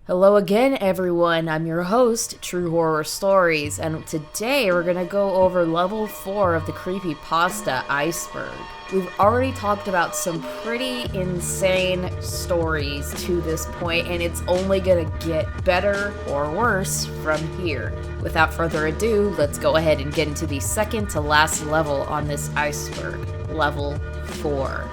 Hello again, everyone. I'm your host, True Horror Stories, and today we're gonna go over level 4 of the Creepypasta Iceberg. We've already talked about some pretty insane stories to this point, and it's only gonna get better or worse from here. Without further ado, let's go ahead and get into the second to last level on this iceberg, level 4.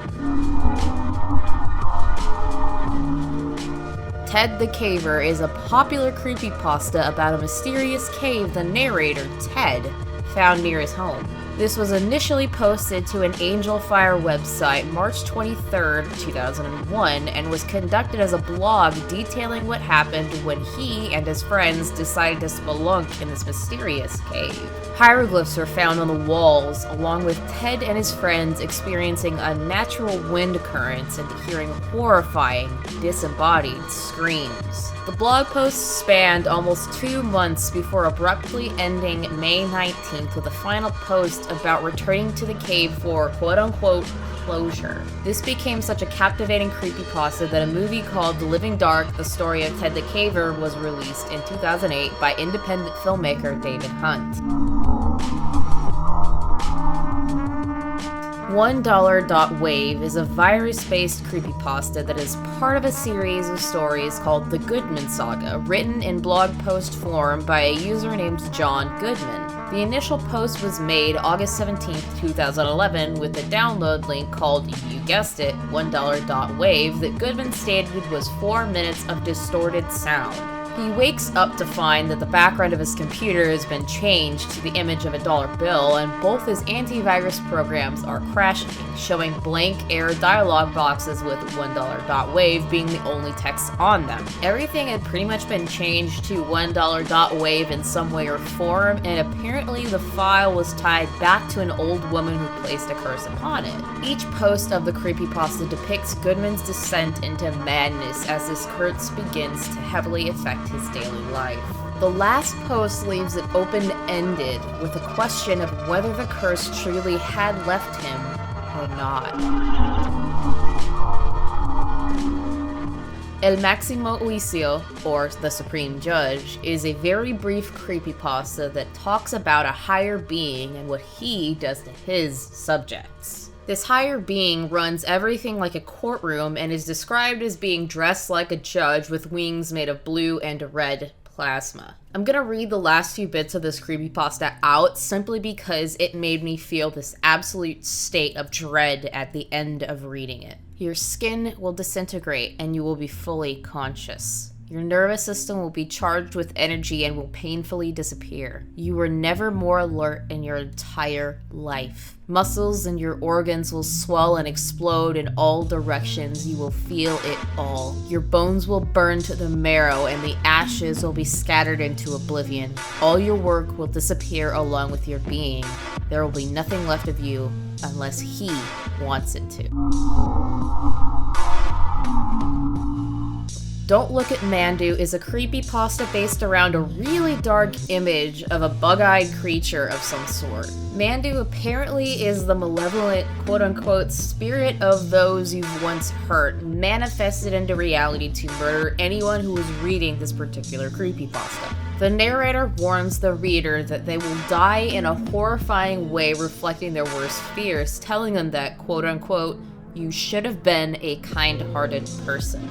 Ted the Caver is a popular creepypasta about a mysterious cave the narrator, Ted, found near his home. This was initially posted to an Angel Fire website March 23rd, 2001, and was conducted as a blog detailing what happened when he and his friends decided to spelunk in this mysterious cave. Hieroglyphs were found on the walls, along with Ted and his friends experiencing unnatural wind currents and hearing horrifying, disembodied screams. The blog post spanned almost 2 months before abruptly ending May 19th with a final post about returning to the cave for quote-unquote closure. This became such a captivating creepypasta that a movie called The Living Dark, The Story of Ted the Caver was released in 2008 by independent filmmaker David Hunt. $1.Wave is a virus-based creepypasta that is part of a series of stories called The Goodman Saga, written in blog post form by a user named John Goodman. The initial post was made August 17, 2011, with a download link called, you guessed it, $1.Wave that Goodman stated was 4 minutes of distorted sound. He wakes up to find that the background of his computer has been changed to the image of a dollar bill, and both his antivirus programs are crashing, showing blank air dialog boxes with $1.Wave being the only text on them. Everything had pretty much been changed to $1.Wave in some way or form, and apparently the file was tied back to an old woman who placed a curse upon it. Each post of the creepypasta depicts Goodman's descent into madness as this curse begins to heavily affect his daily life. The last post leaves it open-ended with a question of whether the curse truly had left him or not. El Maximo Juicio, or The Supreme Judge, is a very brief creepypasta that talks about a higher being and what he does to his subjects. This higher being runs everything like a courtroom and is described as being dressed like a judge with wings made of blue and red plasma. I'm gonna read the last few bits of this creepypasta out simply because it made me feel this absolute state of dread at the end of reading it. Your skin will disintegrate and you will be fully conscious. Your nervous system will be charged with energy and will painfully disappear. You were never more alert in your entire life. Muscles and your organs will swell and explode in all directions. You will feel it all. Your bones will burn to the marrow and the ashes will be scattered into oblivion. All your work will disappear along with your being. There will be nothing left of you unless he wants it to. Don't Look at Mandu is a creepypasta based around a really dark image of a bug-eyed creature of some sort. Mandu apparently is the malevolent, quote-unquote, spirit of those you've once hurt, manifested into reality to murder anyone who is reading this particular creepypasta. The narrator warns the reader that they will die in a horrifying way reflecting their worst fears, telling them that, quote-unquote, you should have been a kind-hearted person.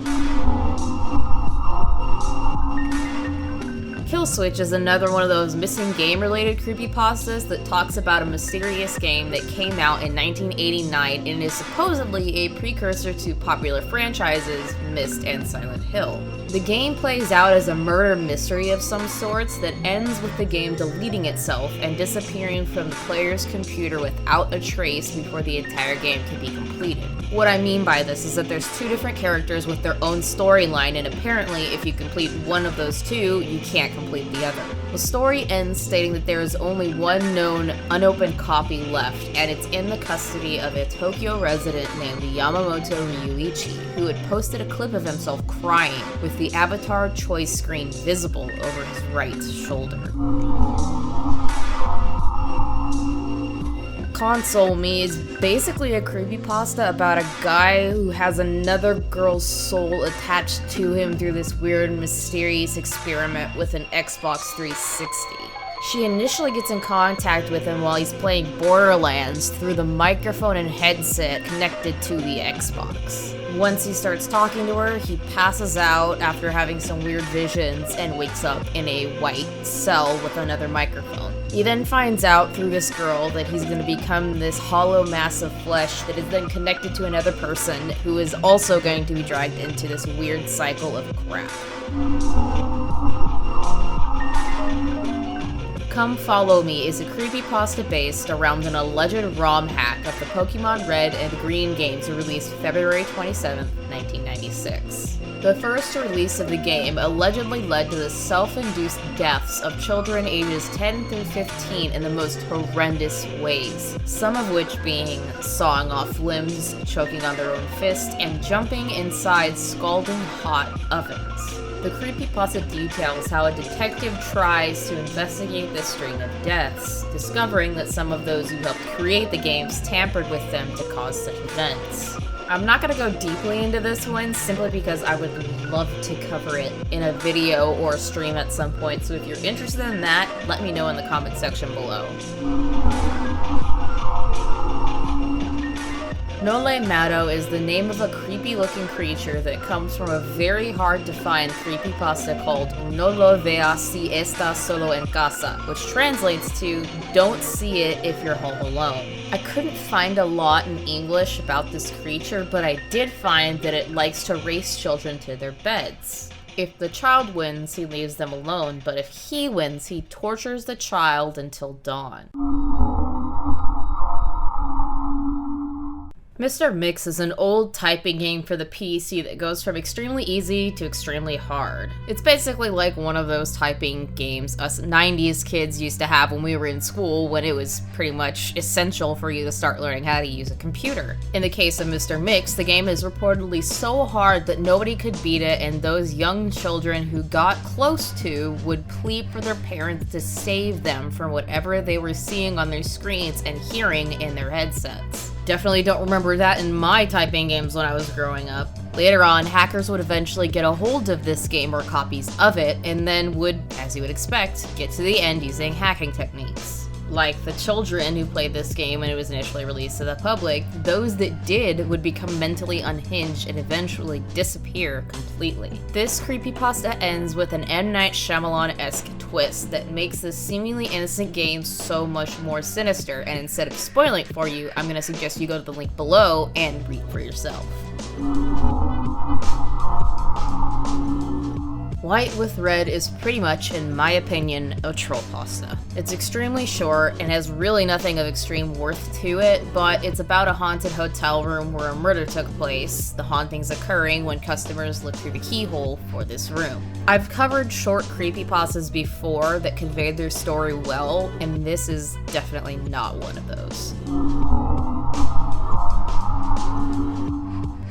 Kill Switch is another one of those missing game-related creepypastas that talks about a mysterious game that came out in 1989 and is supposedly a precursor to popular franchises Myst and Silent Hill. The game plays out as a murder mystery of some sorts that ends with the game deleting itself and disappearing from the player's computer without a trace before the entire game can be completed. What I mean by this is that there's 2 different characters with their own storyline, and apparently if you complete one of those 2, you can't complete the other. The story ends stating that there is only one known unopened copy left, and it's in the custody of a Tokyo resident named Yamamoto Ryuichi, who had posted a clip of himself crying with the avatar choice screen visible over his right shoulder. Console Me is basically a creepypasta about a guy who has another girl's soul attached to him through this weird, mysterious experiment with an Xbox 360. She initially gets in contact with him while he's playing Borderlands through the microphone and headset connected to the Xbox. Once he starts talking to her, he passes out after having some weird visions and wakes up in a white cell with another microphone. He then finds out through this girl that he's going to become this hollow mass of flesh that is then connected to another person who is also going to be dragged into this weird cycle of crap. Come Follow Me is a creepypasta based around an alleged ROM hack of the Pokemon Red and Green games released February 27, 1996. The first release of the game allegedly led to the self-induced deaths of children ages 10 through 15 in the most horrendous ways, some of which being sawing off limbs, choking on their own fist, and jumping inside scalding hot ovens. The creepypasta details how a detective tries to investigate this string of deaths, discovering that some of those who helped create the games tampered with them to cause such events. I'm not going to go deeply into this one simply because I would love to cover it in a video or a stream at some point, so if you're interested in that, let me know in the comment section below. Noli Maddow is the name of a creepy-looking creature that comes from a very hard-to-find creepypasta called No lo veas si estás solo en casa, which translates to "Don't see it if you're home alone." I couldn't find a lot in English about this creature, but I did find that it likes to race children to their beds. If the child wins, he leaves them alone, but if he wins, he tortures the child until dawn. Mr. Mix is an old typing game for the PC that goes from extremely easy to extremely hard. It's basically like one of those typing games us 90s kids used to have when we were in school, when it was pretty much essential for you to start learning how to use a computer. In the case of Mr. Mix, the game is reportedly so hard that nobody could beat it, and those young children who got close to would plead for their parents to save them from whatever they were seeing on their screens and hearing in their headsets. Definitely don't remember that in my typing games when I was growing up. Later on, hackers would eventually get a hold of this game or copies of it, and then would, as you would expect, get to the end using hacking techniques. Like the children who played this game when it was initially released to the public, those that did would become mentally unhinged and eventually disappear completely. This creepypasta ends with an M. Night Shyamalan-esque twist that makes this seemingly innocent game so much more sinister, and instead of spoiling it for you, I'm going to suggest you go to the link below and read for yourself. White with Red is pretty much, in my opinion, a troll pasta. It's extremely short and has really nothing of extreme worth to it, but it's about a haunted hotel room where a murder took place, the hauntings occurring when customers look through the keyhole for this room. I've covered short creepypastas before that conveyed their story well, and this is definitely not one of those.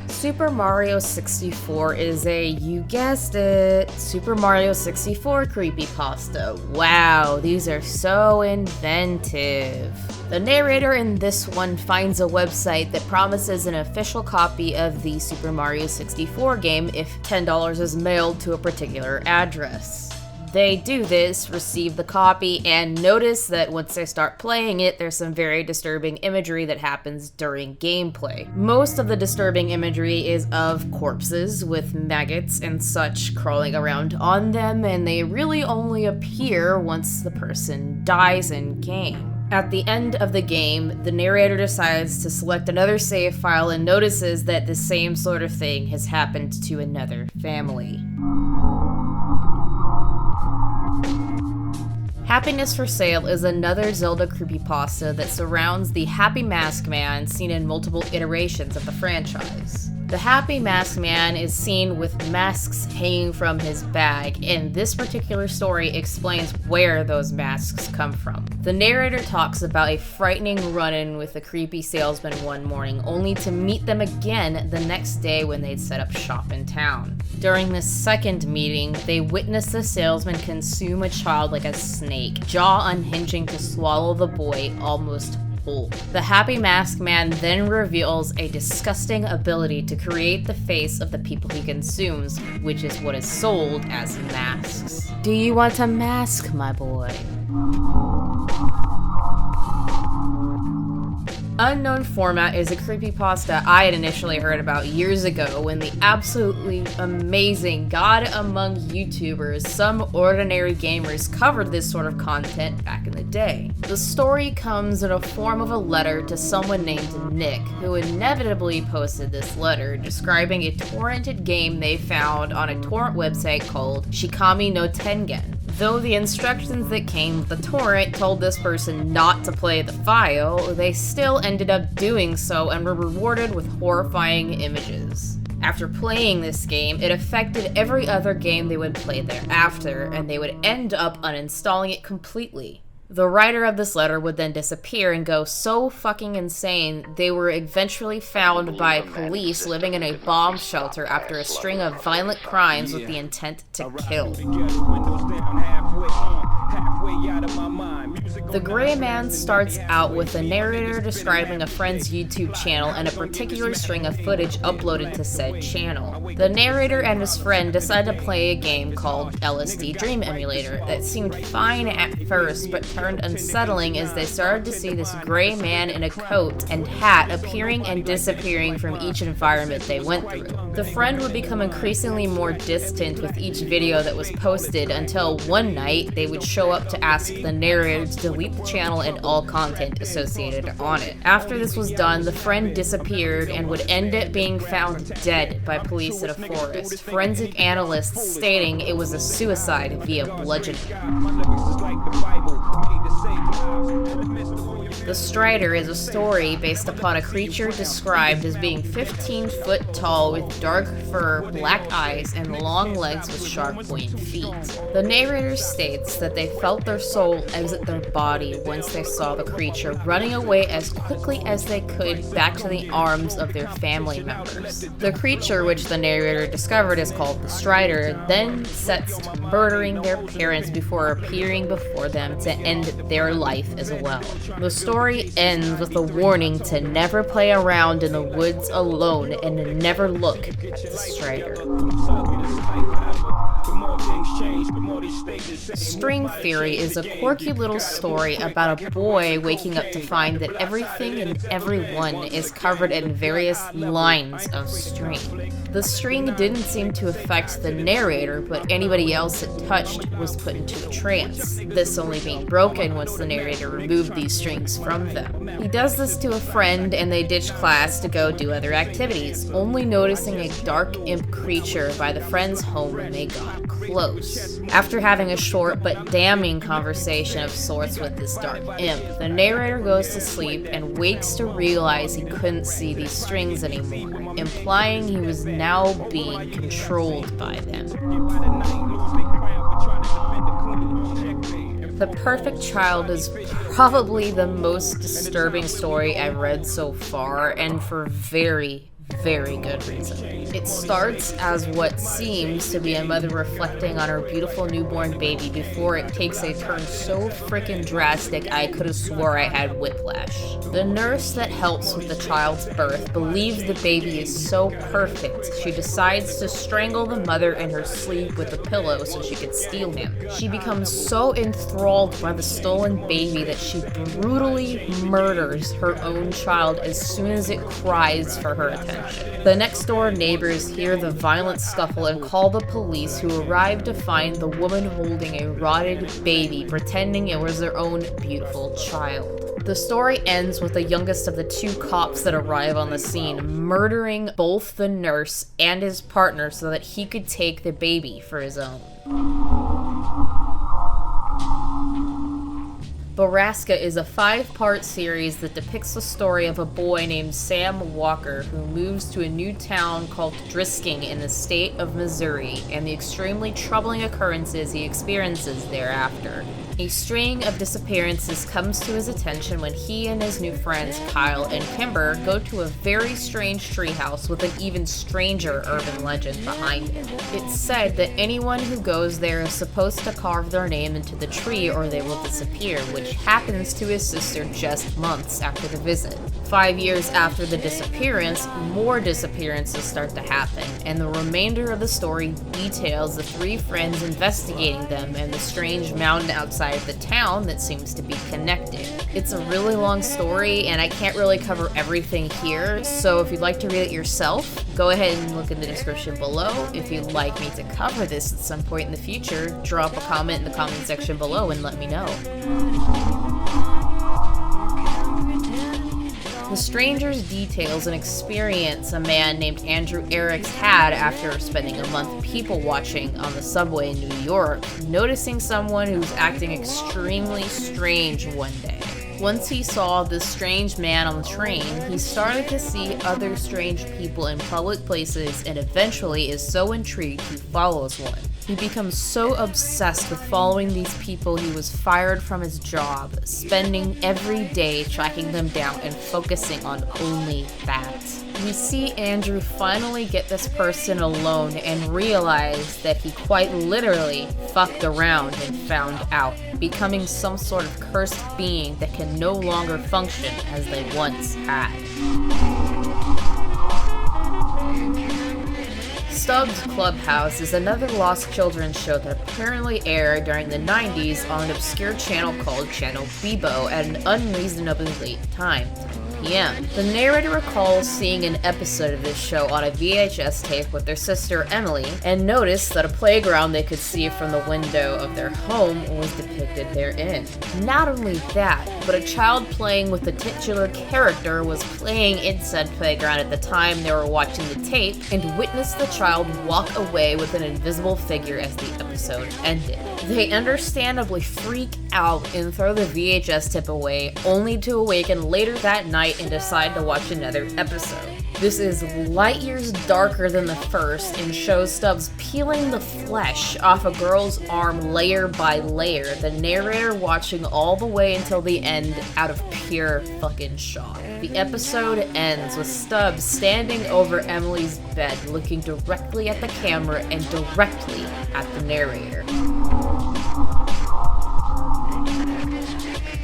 Super Mario 64 is a, you guessed it, Super Mario 64 creepypasta. Wow, these are so inventive. The narrator in this one finds a website that promises an official copy of the Super Mario 64 game if $10 is mailed to a particular address. They do this, receive the copy, and notice that once they start playing it, there's some very disturbing imagery that happens during gameplay. Most of the disturbing imagery is of corpses with maggots and such crawling around on them, and they really only appear once the person dies in game. At the end of the game, the narrator decides to select another save file and notices that the same sort of thing has happened to another family. Happiness for Sale is another Zelda creepypasta that surrounds the Happy Mask Man seen in multiple iterations of the franchise. The Happy Mask Man is seen with masks hanging from his bag, and this particular story explains where those masks come from. The narrator talks about a frightening run-in with a creepy salesman one morning, only to meet them again the next day when they'd set up shop in town. During this second meeting, they witness the salesman consume a child like a snake, jaw unhinging to swallow the boy, almost pull. The Happy Mask Man then reveals a disgusting ability to create the face of the people he consumes, which is what is sold as masks. Do you want a mask, my boy? Unknown Format is a creepypasta I had initially heard about years ago when the absolutely amazing God Among YouTubers, Some Ordinary Gamers, covered this sort of content back in the day. The story comes in a form of a letter to someone named Nick, who inevitably posted this letter describing a torrented game they found on a torrent website called Shikami no Tengen. Though the instructions that came with the torrent told this person not to play the file, they still ended up doing so and were rewarded with horrifying images. After playing this game, it affected every other game they would play thereafter, and they would end up uninstalling it completely. The writer of this letter would then disappear and go so fucking insane, they were eventually found by police living in a bomb shelter after a string of violent crimes with the intent to kill. The Gray Man starts out with the narrator describing a friend's YouTube channel and a particular string of footage uploaded to said channel. The narrator and his friend decide to play a game called LSD Dream Emulator that seemed fine at first but turned unsettling as they started to see this gray man in a coat and hat appearing and disappearing from each environment they went through. The friend would become increasingly more distant with each video that was posted until one night they would show up to ask the narrator to delete the channel and all content associated on it. After this was done, the friend disappeared and would end up being found dead by police in a forest, forensic analysts stating it was a suicide via bludgeoning. The Strider is a story based upon a creature described as being 15 foot tall with dark fur, black eyes, and long legs with sharp pointed feet. The narrator states that they felt their soul exit their body once they saw the creature running away as quickly as they could back to the arms of their family members. The creature, which the narrator discovered is called the Strider, then sets to murdering their parents before appearing before them to end their life as well. The story ends with a warning to never play around in the woods alone and never look at the Strider. String Theory is a quirky little story about a boy waking up to find that everything and everyone is covered in various lines of string. The string didn't seem to affect the narrator, but anybody else it touched was put into a trance, this only being broken once the narrator removed these strings from them. He does this to a friend and they ditch class to go do other activities, only noticing a dark imp creature by the friend's home when they got close. After having a short but damning conversation of sorts with this dark imp, the narrator goes to sleep and wakes to realize he couldn't see these strings anymore, implying he was now being controlled by them. The Perfect Child is probably the most disturbing story I've read so far, and for very good reason. It starts as what seems to be a mother reflecting on her beautiful newborn baby before it takes a turn so freaking drastic I could have swore I had whiplash. The nurse that helps with the child's birth believes the baby is so perfect, she decides to strangle the mother in her sleep with a pillow so she could steal him. She becomes so enthralled by the stolen baby that she brutally murders her own child as soon as it cries for her attention. The next door neighbors hear the violent scuffle and call the police, who arrive to find the woman holding a rotted baby, pretending it was their own beautiful child. The story ends with the youngest of the two cops that arrive on the scene murdering both the nurse and his partner so that he could take the baby for his own. Borasca is a 5-part series that depicts the story of a boy named Sam Walker who moves to a new town called Drisking in the state of Missouri and the extremely troubling occurrences he experiences thereafter. A string of disappearances comes to his attention when he and his new friends Kyle and Kimber go to a very strange treehouse with an even stranger urban legend behind it. It's said that anyone who goes there is supposed to carve their name into the tree or they will disappear, which which happens to his sister just months after the visit. 5 years after the disappearance, more disappearances start to happen, and the remainder of the story details the three friends investigating them and the strange mountain outside of the town that seems to be connected. It's a really long story, and I can't really cover everything here, so if you'd like to read it yourself, go ahead and look in the description below. If you'd like me to cover this at some point in the future, drop a comment in the comment section below and let me know. The Strangers details an experience a man named Andrew Eriks had after spending a month people watching on the subway in New York, noticing someone who was acting extremely strange one day. Once he saw this strange man on the train, he started to see other strange people in public places and eventually is so intrigued he follows one. He becomes so obsessed with following these people he was fired from his job, spending every day tracking them down and focusing on only that. We see Andrew finally get this person alone and realize that he quite literally fucked around and found out, becoming some sort of cursed being that can no longer function as they once had. Stubbed Clubhouse is another lost children's show that apparently aired during the 90s on an obscure channel called Channel Bebo at an unreasonably late time, 10 p.m. The narrator recalls seeing an episode of this show on a VHS tape with their sister Emily and noticed that a playground they could see from the window of their home was depicted therein. Not only that, but a child playing with the titular character was playing in said playground at the time they were watching the tape and witnessed the child walk away with an invisible figure as the episode ended. They understandably freak out and throw the VHS tape away, only to awaken later that night and decide to watch another episode. This is light years darker than the first and shows Stubbs peeling the flesh off a girl's arm layer by layer, the narrator watching all the way until the end out of pure fucking shock. The episode ends with Stubbs standing over Emily's bed, looking directly at the camera and directly at the narrator.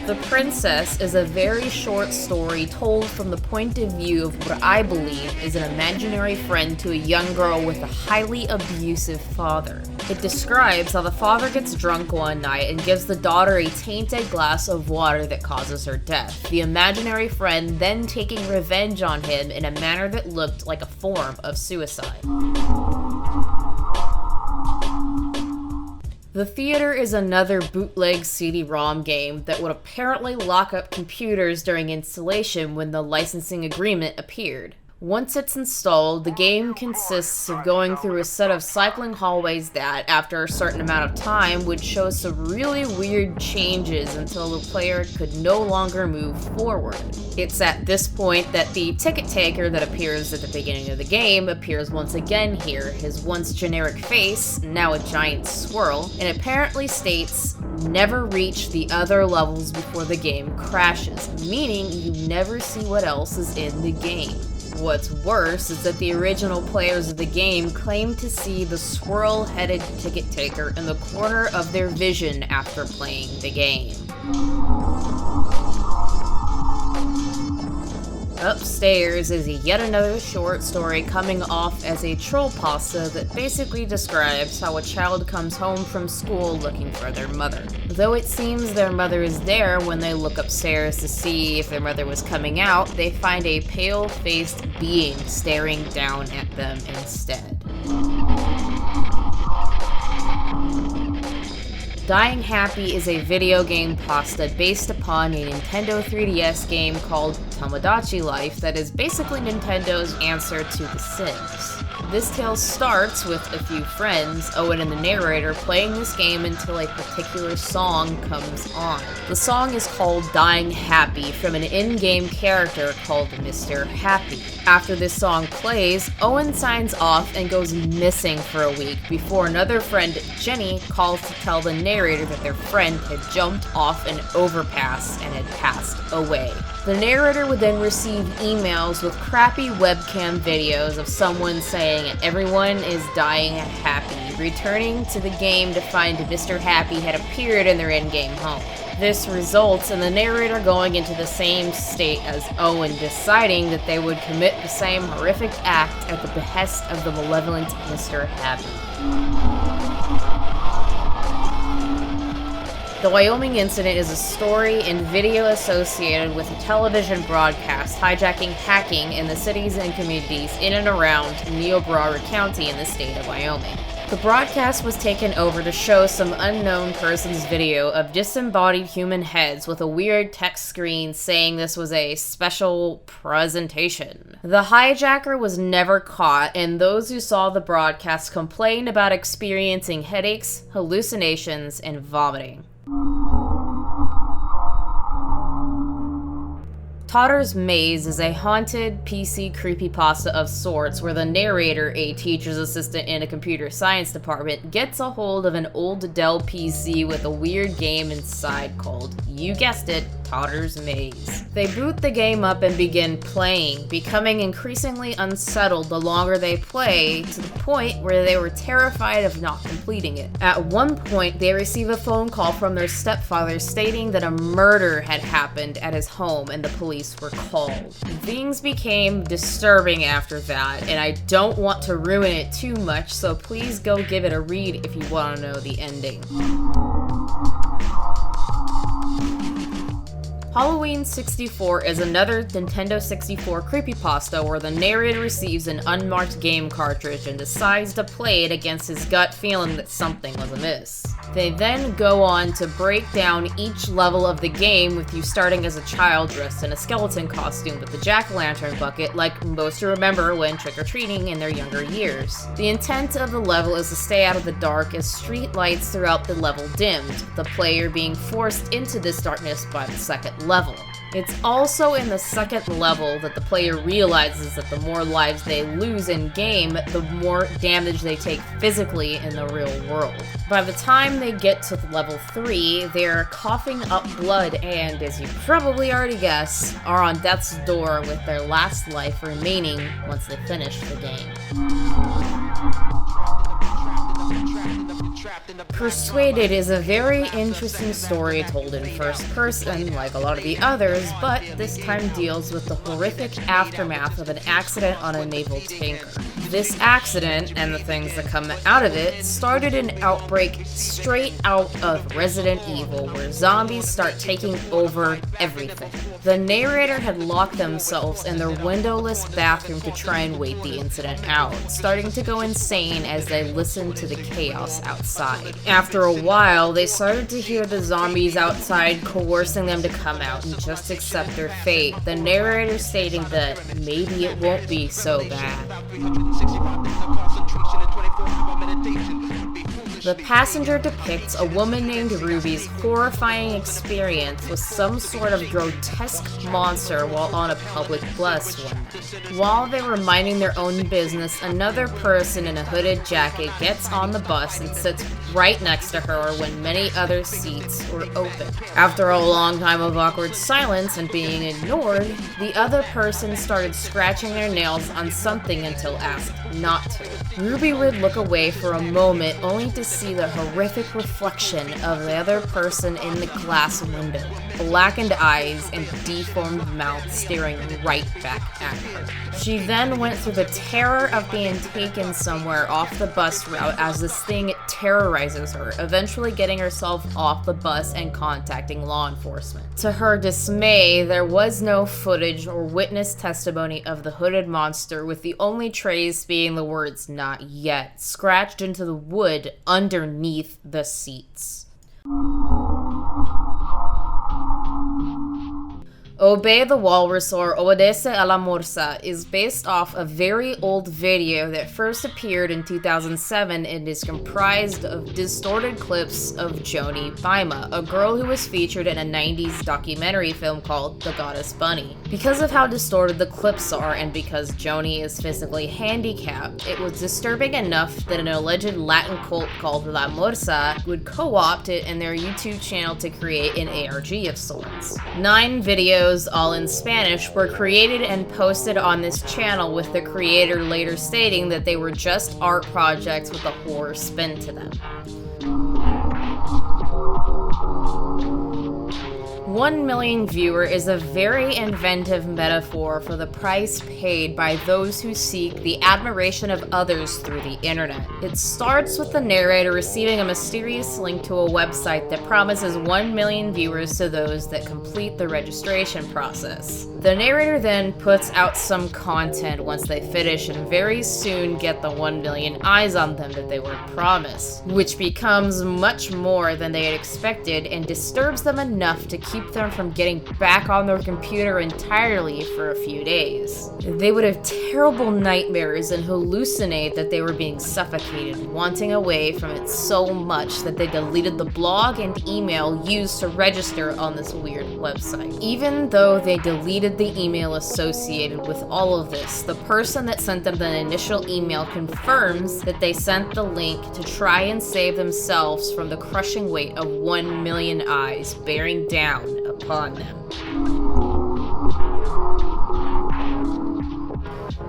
The Princess is a very short story told from the point of view of what I believe is an imaginary friend to a young girl with a highly abusive father. It describes how the father gets drunk one night and gives the daughter a tainted glass of water that causes her death, the imaginary friend then taking revenge on him in a manner that looked like a form of suicide. The Theater is another bootleg CD-ROM game that would apparently lock up computers during installation when the licensing agreement appeared. Once it's installed, the game consists of going through a set of cycling hallways that, after a certain amount of time, would show some really weird changes until the player could no longer move forward. It's at this point that the ticket taker that appears at the beginning of the game appears once again here, his once generic face, now a giant swirl, and apparently states, "Never reach the other levels before the game crashes," meaning you never see what else is in the game. What's worse is that the original players of the game claim to see the swirl-headed ticket taker in the corner of their vision after playing the game. Upstairs is yet another short story coming off as a troll pasta that basically describes how a child comes home from school looking for their mother. Though it seems their mother is there when they look upstairs to see if their mother was coming out, they find a pale-faced being staring down at them instead. Dying Happy is a video game pasta based upon a Nintendo 3DS game called Tomodachi Life that is basically Nintendo's answer to The Sims. This tale starts with a few friends, Owen and the narrator, playing this game until a particular song comes on. The song is called Dying Happy from an in-game character called Mr. Happy. After this song plays, Owen signs off and goes missing for a week before another friend, Jenny, calls to tell the narrator that their friend had jumped off an overpass and had passed away. The narrator would then receive emails with crappy webcam videos of someone saying, saying everyone is dying happy, returning to the game to find Mr. Happy had appeared in their in-game home. This results in the narrator going into the same state as Owen, deciding that they would commit the same horrific act at the behest of the malevolent Mr. Happy. The Wyoming Incident is a story and video associated with a television broadcast hijacking hacking in the cities and communities in and around Niobrara County in the state of Wyoming. The broadcast was taken over to show some unknown person's video of disembodied human heads with a weird text screen saying this was a special presentation. The hijacker was never caught, and those who saw the broadcast complained about experiencing headaches, hallucinations, and vomiting. Totters Maze is a haunted PC creepypasta of sorts where the narrator, a teacher's assistant in a computer science department, gets a hold of an old Dell PC with a weird game inside called, you guessed it, Totters Maze. They boot the game up and begin playing, becoming increasingly unsettled the longer they play, to the point where they were terrified of not completing it. At one point, they receive a phone call from their stepfather stating that a murder had happened at his home and the police were called. Things became disturbing after that, and I don't want to ruin it too much, so please go give it a read if you want to know the ending. Halloween 64 is another Nintendo 64 creepypasta where the narrator receives an unmarked game cartridge and decides to play it against his gut feeling that something was amiss. They then go on to break down each level of the game, with you starting as a child dressed in a skeleton costume with a jack-o'-lantern bucket, like most remember when trick-or-treating in their younger years. The intent of the level is to stay out of the dark as street lights throughout the level dimmed, the player being forced into this darkness by the second level. It's also in the second level that the player realizes that the more lives they lose in-game, the more damage they take physically in the real world. By the time they get to level 3, they're coughing up blood and, as you probably already guessed, are on death's door with their last life remaining once they finish the game. Persuaded is a very interesting story told in first person, like a lot of the others, but this time deals with the horrific aftermath of an accident on a naval tanker. This accident, and the things that come out of it, started an outbreak straight out of Resident Evil, where zombies start taking over everything. The narrator had locked themselves in their windowless bathroom to try and wait the incident out, starting to go insane as they listened to the chaos outside. After a while, they started to hear the zombies outside coercing them to come out and just accept their fate, the narrator stating that maybe it won't be so bad. The passenger depicts a woman named Ruby's horrifying experience with some sort of grotesque monster while on a public bus one night. While they were minding their own business, another person in a hooded jacket gets on the bus and sits right next to her when many other seats were open. After a long time of awkward silence and being ignored, the other person started scratching their nails on something until asked not to. Ruby would look away for a moment only to see the horrific reflection of the other person in the glass window, blackened eyes and deformed mouth staring right back at her. She then went through the terror of being taken somewhere off the bus route as this thing terrorizes her, eventually getting herself off the bus and contacting law enforcement. To her dismay, there was no footage or witness testimony of the hooded monster, with the only trace being the words "not yet" scratched into the wood underneath the seats. Obey the Walrus, or Obedece a la Morsa, is based off a very old video that first appeared in 2007 and is comprised of distorted clips of Joni Baima, a girl who was featured in a 90s documentary film called The Goddess Bunny. Because of how distorted the clips are and because Joni is physically handicapped, it was disturbing enough that an alleged Latin cult called La Morsa would co-opt it in their YouTube channel to create an ARG of sorts. 9 videos, all in Spanish, were created and posted on this channel, with the creator later stating that they were just art projects with a horror spin to them. 1 million viewer is a very inventive metaphor for the price paid by those who seek the admiration of others through the internet. It starts with the narrator receiving a mysterious link to a website that promises 1 million viewers to those that complete the registration process. The narrator then puts out some content once they finish and very soon get the 1 million eyes on them that they were promised, which becomes much more than they had expected and disturbs them enough to keep them from getting back on their computer entirely for a few days. They would have terrible nightmares and hallucinate that they were being suffocated, wanting away from it so much that they deleted the blog and email used to register on this weird website. Even though they deleted the email associated with all of this, the person that sent them the initial email confirms that they sent the link to try and save themselves from the crushing weight of 1 million eyes bearing down upon them.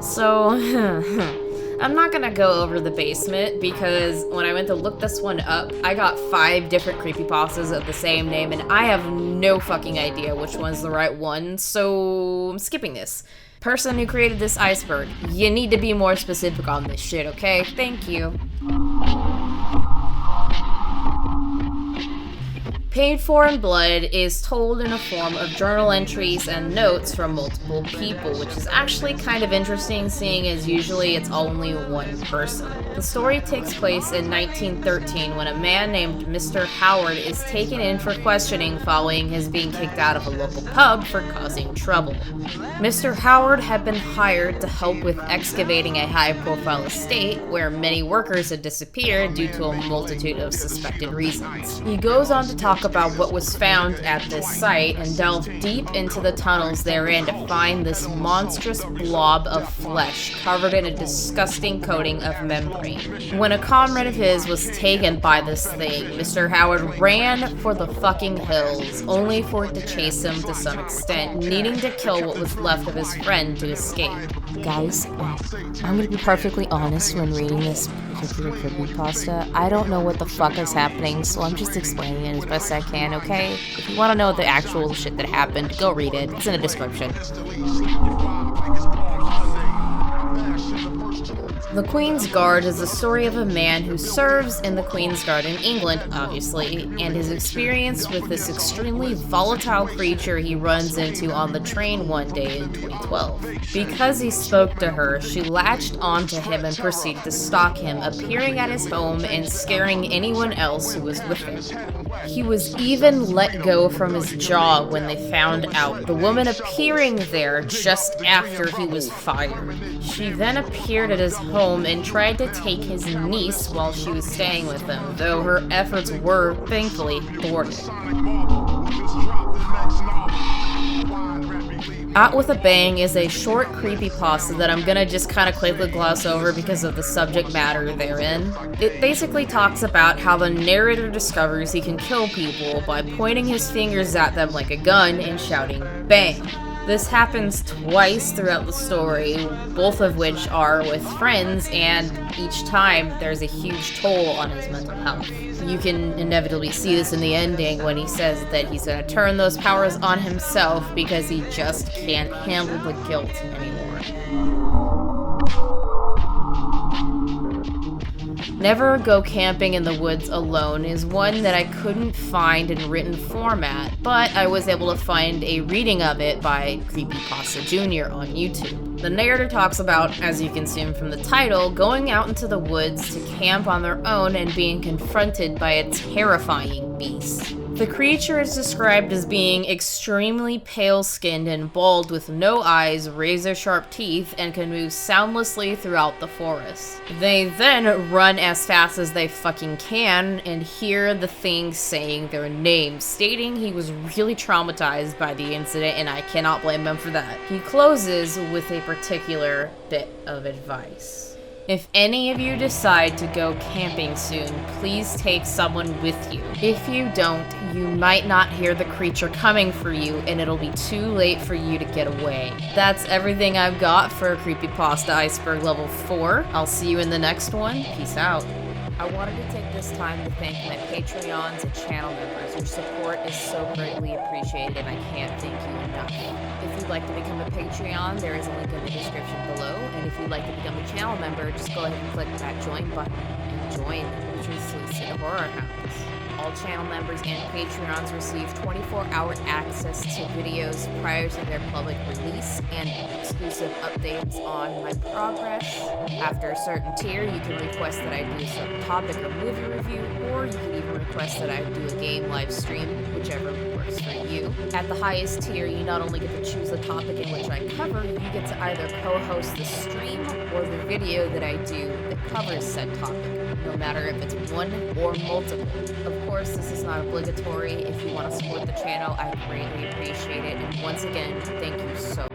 So, I'm not gonna go over the basement because when I went to look this one up, I got 5 different creepypastas of the same name and I have no fucking idea which one's the right one, so I'm skipping this. Person who created this iceberg, you need to be more specific on this shit, okay? Thank you. Paid For in Blood is told in a form of journal entries and notes from multiple people, which is actually kind of interesting seeing as usually it's only one person. The story takes place in 1913 when a man named Mr. Howard is taken in for questioning following his being kicked out of a local pub for causing trouble. Mr. Howard had been hired to help with excavating a high-profile estate where many workers had disappeared due to a multitude of suspected reasons. He goes on to talk about what was found at this site and delve deep into the tunnels therein to find this monstrous blob of flesh covered in a disgusting coating of membrane. When a comrade of his was taken by this thing, Mr. Howard ran for the fucking hills, only for it to chase him to some extent, needing to kill what was left of his friend to escape. Guys, I'm gonna be perfectly honest when reading this particular creepypasta. I don't know what the fuck is happening, so I'm just explaining it as best I can, okay? If you want to know the actual shit that happened, go read it. It's in the description. The Queen's Guard is the story of a man who serves in the Queen's Guard in England, obviously, and his experience with this extremely volatile creature he runs into on the train one day in 2012. Because he spoke to her, she latched onto him and proceeded to stalk him, appearing at his home and scaring anyone else who was with him. He was even let go from his job when they found out, the woman appearing there just after he was fired. She then appeared at his home and tried to take his niece while she was staying with him, though her efforts were, thankfully, thwarted. Out with a Bang is a short creepypasta that I'm gonna just kind of quickly gloss over because of the subject matter therein. It basically talks about how the narrator discovers he can kill people by pointing his fingers at them like a gun and shouting, "Bang!" This happens twice throughout the story, both of which are with friends, and each time there's a huge toll on his mental health. You can inevitably see this in the ending when he says that he's going to turn those powers on himself because he just can't handle the guilt anymore. Never Go Camping in the Woods Alone is one that I couldn't find in written format, but I was able to find a reading of it by Creepypasta Jr. on YouTube. The narrator talks about, as you can see from the title, going out into the woods to camp on their own and being confronted by a terrifying beast. The creature is described as being extremely pale-skinned and bald with no eyes, razor-sharp teeth, and can move soundlessly throughout the forest. They then run as fast as they fucking can and hear the thing saying their name, stating he was really traumatized by the incident, and I cannot blame him for that. He closes with a particular bit of advice. If any of you decide to go camping soon, please take someone with you. If you don't, you might not hear the creature coming for you, and it'll be too late for you to get away. That's everything I've got for Creepypasta Iceberg level 4. I'll see you in the next one. Peace out. I wanted to take this time to thank my Patreons and channel members. Your support is so greatly appreciated, and I can't thank you enough. If you'd like to become a Patreon, there is a link in the description below, and if you'd like to become a channel member, just go ahead and click that join button and join the Truthfully Horror House. All channel members and Patreons receive 24-hour access to videos prior to their public release and exclusive updates on my progress. After a certain tier, you can request that I do some topic or movie review, or you can even request that I do a game live stream, whichever works for you. At the highest tier, you not only get to choose the topic in which I cover, you get to either co-host the stream or the video that I do that covers said topic, no matter if it's one or multiple. Of course, this is not obligatory. If you want to support the channel, I greatly appreciate it. And once again, thank you so